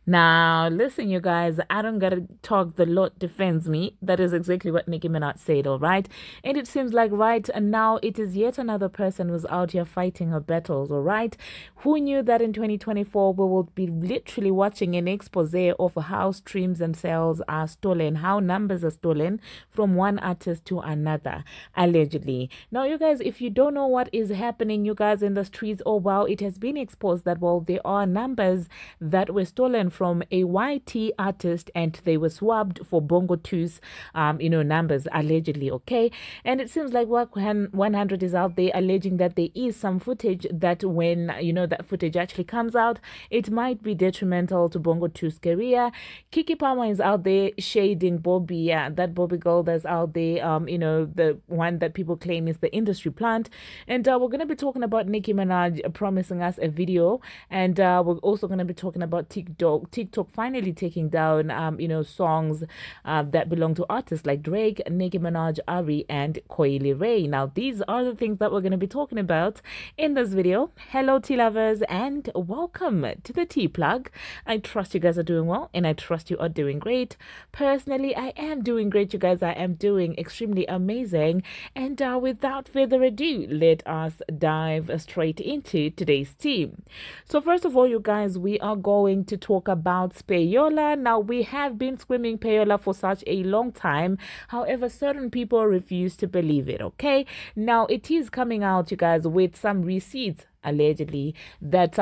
Now, listen, you guys, I don't gotta talk, the Lord defends me. That is exactly what Nicki Minaj said, all right? And it seems like right now it is yet another person who's out here fighting her battles, all right? Who knew that in 2024 we will be literally watching an expose of how streams and sales are stolen, how numbers are stolen from one artist to another, allegedly. Now, you guys, if you don't know what is happening, you guys, in the streets, oh, wow, it has been exposed that, well, there are numbers that were stolen from a YT artist and they were swapped for Bongo 2's, numbers, allegedly, okay? And it seems like Work 100 is out there alleging that there is some footage that when, that footage actually comes out, it might be detrimental to Bongo 2's career. Keke is out there shading Bobbi, yeah, that Bobbi girl that's out there, the one that people claim is the industry plant. And we're going to be talking about Nicki Minaj promising us a video, and we're also going to be talking about TikTok finally taking down, songs that belong to artists like Drake, Nicki Minaj, Ari, and Coily Ray. Now, these are the things that we're going to be talking about in this video. Hello, tea lovers, and welcome to the Tea Plug. I trust you guys are doing well, and I trust you are doing great. Personally, I am doing great, you guys. I am doing extremely amazing. And without further ado, let us dive straight into today's tea. So first of all, you guys, we are going to talk about payola. Now, we have been screaming payola for such a long time. However, certain people refuse to believe it, okay? Now, it is coming out, you guys, with some receipts, allegedly, that,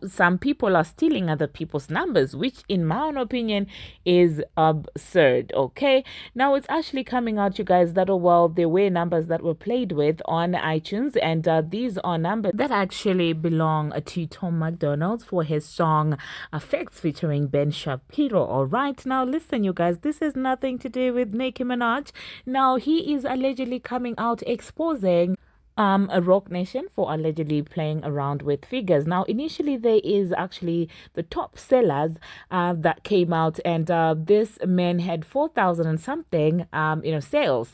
some people are stealing other people's numbers, which in my own opinion is absurd, okay? Now, it's actually coming out, you guys, that, there were numbers that were played with on iTunes, and these are numbers that actually belong to Tom McDonald for his song Effects featuring Ben Shapiro, all right? Now, listen, you guys, this has nothing to do with Nicki Minaj. Now, he is allegedly coming out exposing a Rock Nation for allegedly playing around with figures. Now, initially, there is actually the top sellers that came out, and this man had 4,000 and something, sales,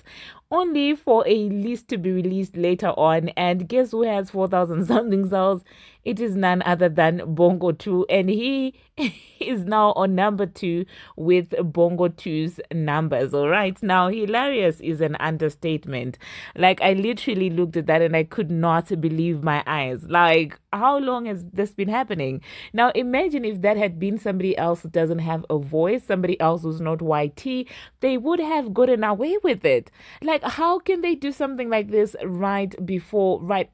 only for a list to be released later on. And guess who has 4,000 something sales? It is none other than Bongo 2, and he is now on number 2 with Bongo 2's numbers. All right, now hilarious is an understatement. Like, I literally looked at that and I could not believe my eyes. Like, how long has this been happening? Now, imagine if that had been somebody else who doesn't have a voice, somebody else who's not YT, they would have gotten away with it. Like, how can they do something like this right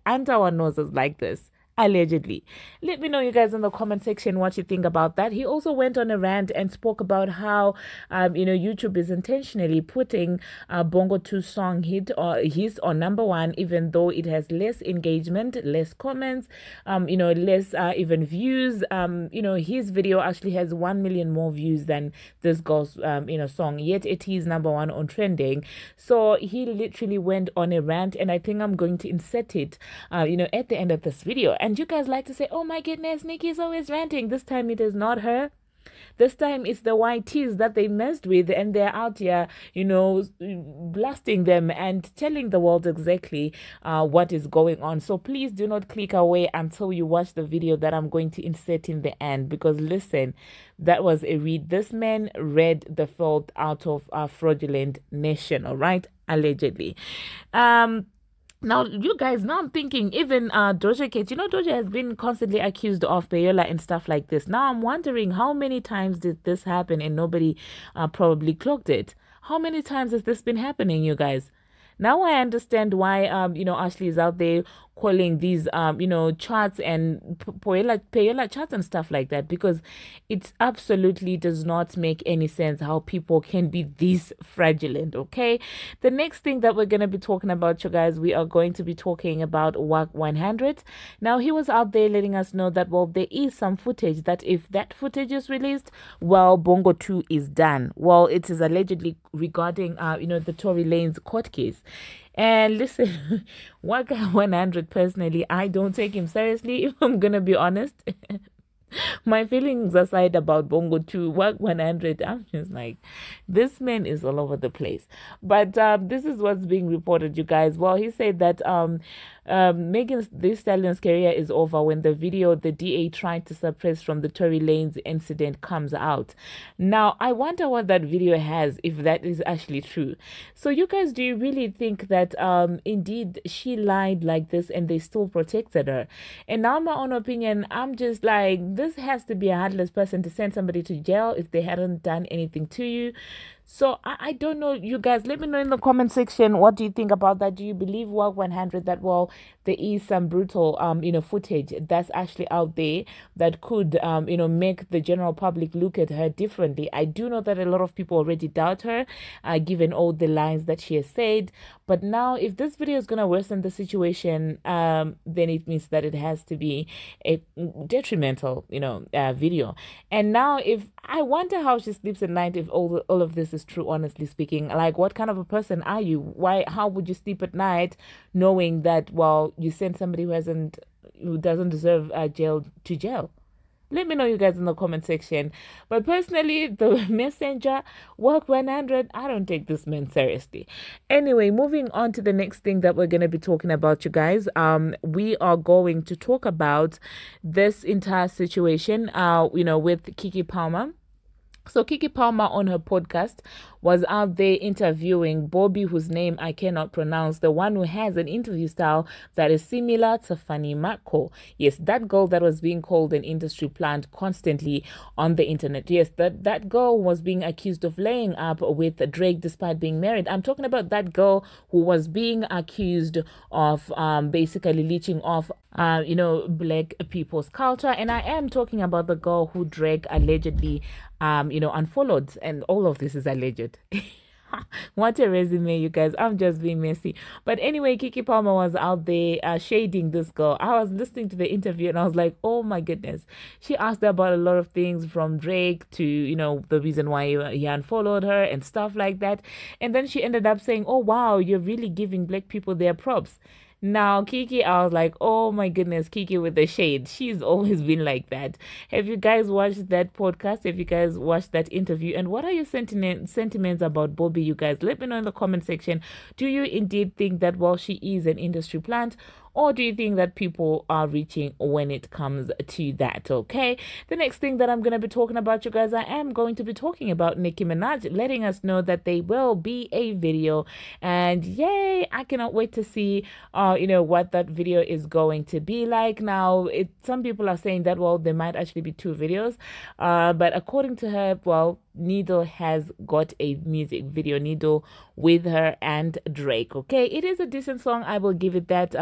under our noses like this? Allegedly. Let me know, you guys, in the comment section what you think about that. He also went on a rant and spoke about how YouTube is intentionally putting Bongo 2's song his on number 1, even though it has less engagement, less comments, less even views. His video actually has 1 million more views than this girl's song, yet it is number 1 on trending. So he literally went on a rant, and I think I'm going to insert it at the end of this video. And you guys like to say, oh my goodness, Nicki is always ranting. This time it is not her. This time it's the YTs that they messed with, and they're out here, blasting them and telling the world exactly what is going on. So please do not click away until you watch the video that I'm going to insert in the end, because listen, that was a read. This man read the filth out of a fraudulent nation, all right, allegedly. Now, you guys, now I'm thinking even Doja Cat, Doja has been constantly accused of payola and stuff like this. Now I'm wondering, how many times did this happen and nobody probably clocked it? How many times has this been happening, you guys? Now I understand why, Ashley is out there calling these, charts and payola charts and stuff like that, because it absolutely does not make any sense how people can be this fraudulent, okay? The next thing that we're going to be talking about, you guys, we are going to be talking about Work 100. Now, he was out there letting us know that, well, there is some footage that if that footage is released, well, Bongo 2 is done. Well, it is allegedly regarding, the Tory Lanez court case. And listen, Work 100, personally, I don't take him seriously, if I'm gonna be honest. My feelings aside about Bongo 2, Work 100, I'm just like, this man is all over the place. But this is what's being reported, you guys. Well, he said that Megan Thee Stallion's career is over when the video the DA tried to suppress from the Tory Lanez incident comes out. Now, I wonder what that video has, if that is actually true. So, you guys, do you really think that indeed she lied like this and they still protected her? And now, my own opinion, I'm just like, this has to be a heartless person to send somebody to jail if they hadn't done anything to you. So I don't know, you guys. Let me know in the comment section, what do you think about that? Do you believe Work 100 that, well, there is some brutal footage that's actually out there that could make the general public look at her differently? I do know that a lot of people already doubt her, given all the lines that she has said. But now, if this video is gonna worsen the situation, then it means that it has to be a detrimental video. And now, if I wonder how she sleeps at night if all of this is true, honestly speaking. Like, what kind of a person are you? How would you sleep at night knowing that, well, you sent somebody who doesn't deserve jail to jail? Let me know, you guys, in the comment section. But personally, the messenger, Work 100, I don't take this man seriously. Anyway, moving on to the next thing that we're going to be talking about, you guys. We are going to talk about this entire situation, with Keke Palmer. So Keke Palmer on her podcast was out there interviewing Bobbi, whose name I cannot pronounce, the one who has an interview style that is similar to Fanny Mako. Yes, that girl that was being called an industry plant constantly on the internet. Yes, that girl was being accused of laying up with Drake despite being married. I'm talking about that girl who was being accused of basically leeching off black people's culture. And I am talking about the girl who Drake allegedly unfollowed, and all of this is alleged. What a resume, you guys. I'm just being messy. But anyway, Keke Palmer was out there shading this girl. I was listening to the interview and I was like, oh my goodness. She asked her about a lot of things, from Drake to, the reason why he unfollowed her and stuff like that. And then she ended up saying, oh wow, you're really giving black people their props. Now, Keke, I was like, oh my goodness, Keke with the shade. She's always been like that. Have you guys watched that podcast? Have you guys watched that interview? And what are your sentiments about Bobbi, you guys? Let me know in the comment section. Do you indeed think that, well, she is an industry plant? Or do you think that people are reaching when it comes to that, okay? The next thing that I'm going to be talking about, you guys, I am going to be talking about Nicki Minaj, letting us know that there will be a video. And yay, I cannot wait to see, what that video is going to be like. Now, some people are saying that, well, there might actually be 2 videos. But according to her, well, Needle has got a music video, Needle, with her and Drake. Okay, it is a decent song, I will give it that.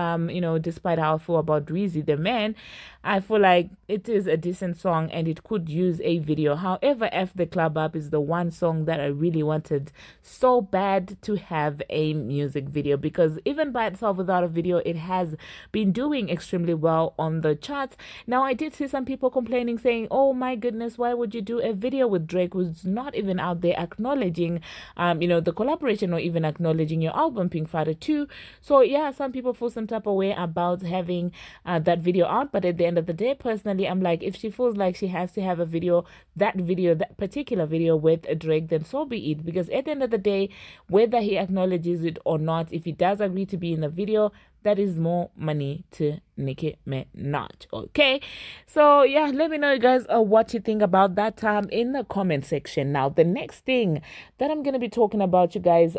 Despite how I feel about Drizzy the man, I feel like it is a decent song and it could use a video. However, F the Club Up is the one song that I really wanted so bad to have a music video, because even by itself without a video, it has been doing extremely well on the charts. Now, I did see some people complaining, saying, oh my goodness, why would you do a video with Drake, who's not even out there acknowledging the collaboration, or even acknowledging your album Pink Friday 2. So yeah, some people feel some type of way about having that video out. But at the end of the day, personally, I'm like, if she feels like she has to have a video, that particular video with Drake, then so be it. Because at the end of the day, whether he acknowledges it or not, if he does agree to be in the video, that is more money to Nicki Minaj. Okay, so yeah, let me know, you guys, what you think about that in the comment section. Now, the next thing that I'm gonna be talking about, you guys,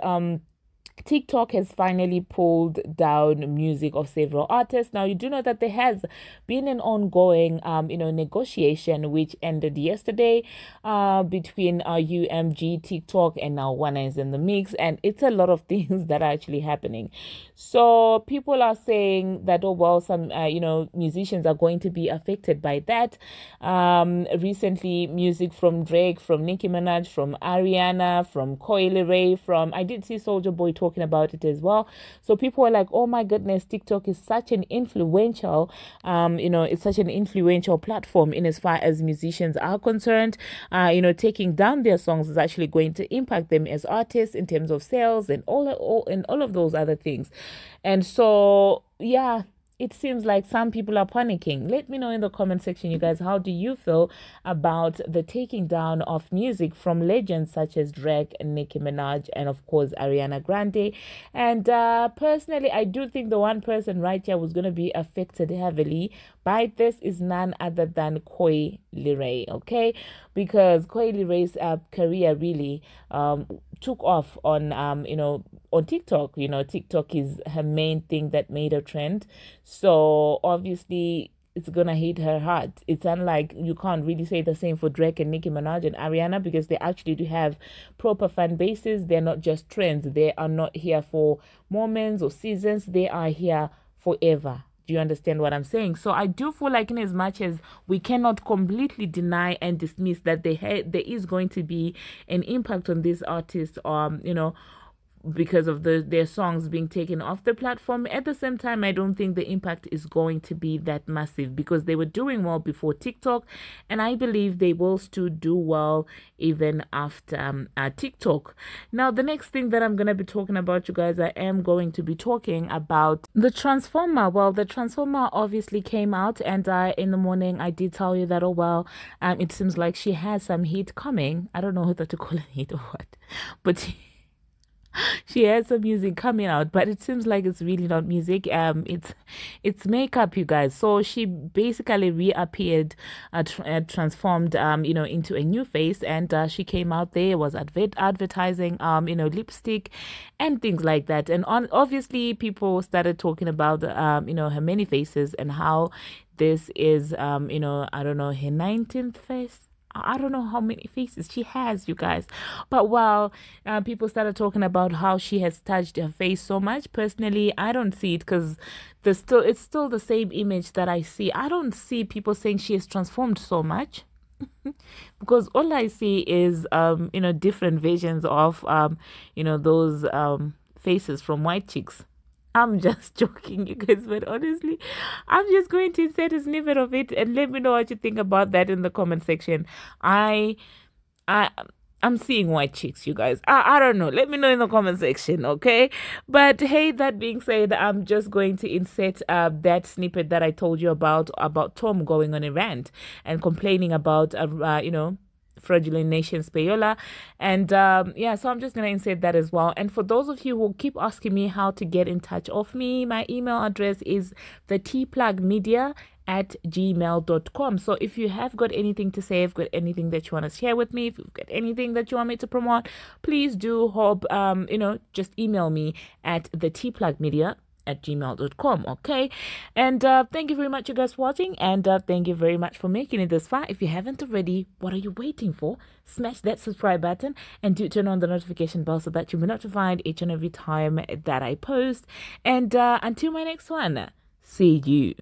TikTok has finally pulled down music of several artists. Now, you do know that there has been an ongoing, negotiation which ended yesterday between UMG, TikTok, and now Warner is in the mix. And it's a lot of things that are actually happening. So people are saying that, oh, well, some, musicians are going to be affected by that. Recently, music from Drake, from Nicki Minaj, from Ariana, from Coily Ray, I did see Soulja Boy talking about it as well. So people are like, oh my goodness, TikTok is such an influential, it's such an influential platform in as far as musicians are concerned. Taking down their songs is actually going to impact them as artists in terms of sales and all of those other things. And so, yeah, it seems like some people are panicking. Let me know in the comment section, you guys, how do you feel about the taking down of music from legends such as Drake and Nicki Minaj and of course Ariana Grande? And personally, I do think the one person right here who's going to be affected heavily by this is none other than Coi Leray, okay? Because Coi Leray's career really took off on on TikTok. TikTok is her main thing that made her trend. So obviously it's gonna hit her hard. It's unlike, you can't really say the same for Drake and Nicki Minaj and Ariana, because they actually do have proper fan bases. They're not just trends. They are not here for moments or seasons. They are here forever. Do you understand what I'm saying? So I do feel like, in as much as we cannot completely deny and dismiss that there is going to be an impact on these artists, because of their songs being taken off the platform. At the same time, I don't think the impact is going to be that massive, because they were doing well before TikTok, and I believe they will still do well even after TikTok. Now, the next thing that I'm going to be talking about, you guys, I am going to be talking about the Transformer. Well, the Transformer obviously came out, and in the morning I did tell you that, oh well, it seems like she has some heat coming. I don't know whether to call it heat or what, but she has some music coming out, but it seems like it's really not music. It's makeup, you guys. So she basically reappeared, transformed, into a new face, and she came out there, was advertising, lipstick and things like that. And obviously people started talking about, her many faces and how this is, I don't know, her 19th face. I don't know how many faces she has, you guys. But while people started talking about how she has touched her face so much, personally, I don't see it, because it's still the same image that I see. I don't see people saying she has transformed so much. Because all I see is, different versions of, those faces from white chicks. I'm just joking, you guys, but honestly, I'm just going to insert a snippet of it and let me know what you think about that in the comment section. I'm seeing white chicks, you guys. I don't know. Let me know in the comment section, okay? But hey, that being said, I'm just going to insert that snippet that I told you about Tom going on a rant and complaining about, fraudulent nations payola. And so I'm just gonna insert that as well. And for those of you who keep asking me how to get in touch with me, my email address is thetplugmedia@gmail.com. So if you have got anything to say, if you've got anything that you want to share with me, if you've got anything that you want me to promote, please do just email me at thetplugmedia@gmail.com. okay? And thank you very much, you guys, for watching, and thank you very much for making it this far. If you haven't already, what are you waiting for? Smash that subscribe button and do turn on the notification bell so that you'll be notified each and every time that I post. And until my next one, see you.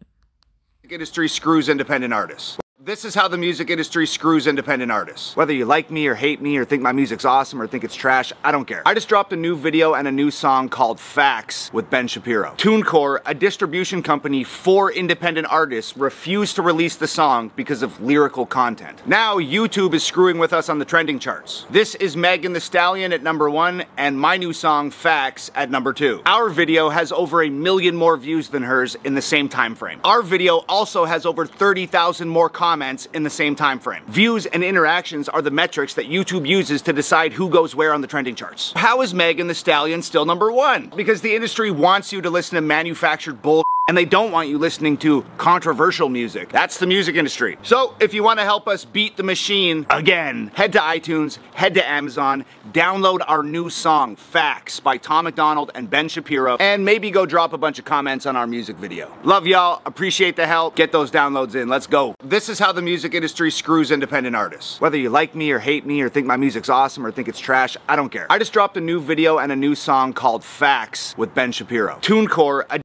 Industry screws independent artists. This is how the music industry screws independent artists. Whether you like me or hate me or think my music's awesome or think it's trash, I don't care. I just dropped a new video and a new song called Facts with Ben Shapiro. TuneCore, a distribution company for independent artists, refused to release the song because of lyrical content. Now YouTube is screwing with us on the trending charts. This is Megan Thee Stallion at #1 and my new song Facts at #2. Our video has over 1 million more views than hers in the same time frame. Our video also has over 30,000 more comments in the same time frame. Views and interactions are the metrics that YouTube uses to decide who goes where on the trending charts. How is Megan Thee Stallion still #1? Because the industry wants you to listen to manufactured bull, and they don't want you listening to controversial music. That's the music industry. So if you want to help us beat the machine again, head to iTunes, head to Amazon, download our new song, Facts, by Tom MacDonald and Ben Shapiro, and maybe go drop a bunch of comments on our music video. Love y'all, appreciate the help, get those downloads in, let's go. This is how the music industry screws independent artists. Whether you like me or hate me or think my music's awesome or think it's trash, I don't care. I just dropped a new video and a new song called Facts with Ben Shapiro. TuneCore,